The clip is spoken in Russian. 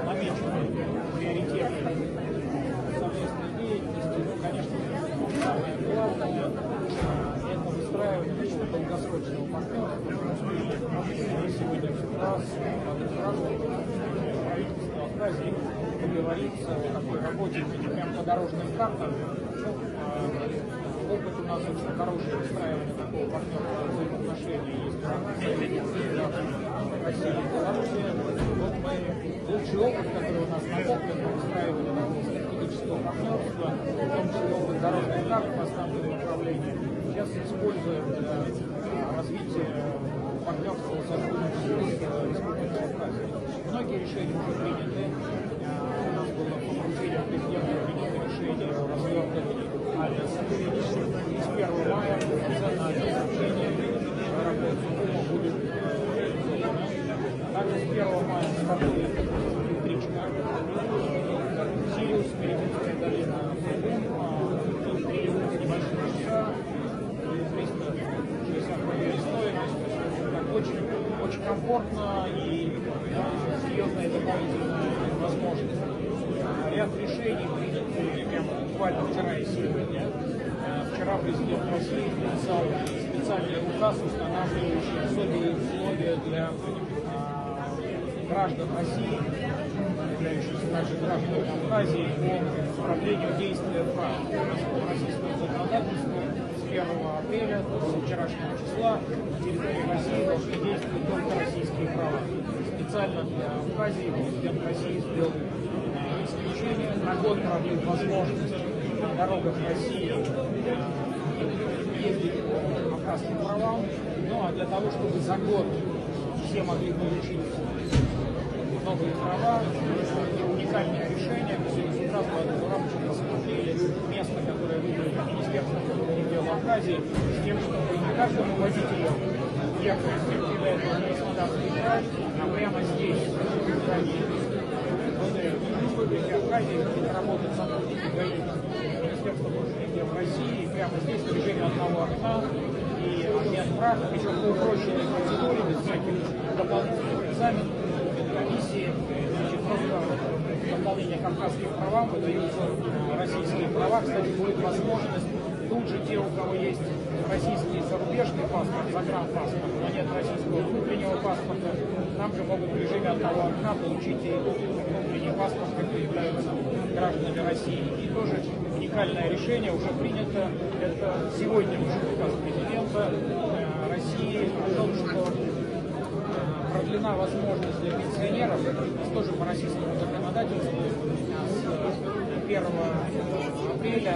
намечены приоритеты совместной деятельности. Ну, конечно, самое главное – это выстраивание такого долгосрочного партнерства. Мы сегодня в раз правительство Абхазии договориться о такой работе прям по дорожным картам. Опыт у нас очень хороший выстраивание такого партнерского взаимоотношения есть в рамках России и Беларуси. Вот мы лучший опыт, который у нас накоплен на выстраивание такого стратегического партнерства, в том числе опыт дорожных карт по основным направлениям, сейчас используем для развития партнерства и сотрудничества с Республикой Абхазия. Многие решения уже приняты. У нас было по поручению президента принято решение о развертывании авиасотрудничества. И с 1 мая полноценное обеспечение работы будет реализовано. Также с 1 мая стартует электричка Сириус, Меридинская долина, небольшие часа, 360 рублей стоимость. Очень комфортно и серьезная дополнительная возможность. Ряд решений приняты прямо буквально вчера и сегодня. Вчера президент России подписал специальный указ, устанавливающий особые условия для граждан России, являющихся также гражданами Абхазии, по управлению действия прав. По российскому законодательству с 1 апреля, с вчерашнего числа, на территории России должны действовать только российские права. Специально для Абхазии президент России сделал исключение. На год продлит возможность на дорогах России ездить по абхазским правам. Ну а для того, чтобы за год все могли получить новые права, уникальное решение. Мы сегодня с утра в рабочем посмотрели место, которое выбрали Министерство внутренних дел Абхазии, с тем, чтобы не каждому водителю ехать для этого в Краснодарский край, а прямо здесь, в Украине, Республики Абхазии, будет работать сотрудники ГАИ Министерства внутренних дел России, прямо здесь в режиме одного окна и обмен прав, причем по упрощенной процедуре, без всяких дополнительных экзаменов, комиссии. Значит, просто дополнение к абхазским правам выдаются российские права. Кстати, будет возможность тут же те, у кого есть российский зарубежный паспорт, загранпаспорт, но нет российского внутреннего паспорта, там же могут в режиме одного окна получить и внутренний паспорт, как являются гражданами России. И тоже уникальное решение уже принято. Это сегодня уже указ президента России о том, что продлена возможность для пенсионеров, тоже по российскому законодательству, с 1 апреля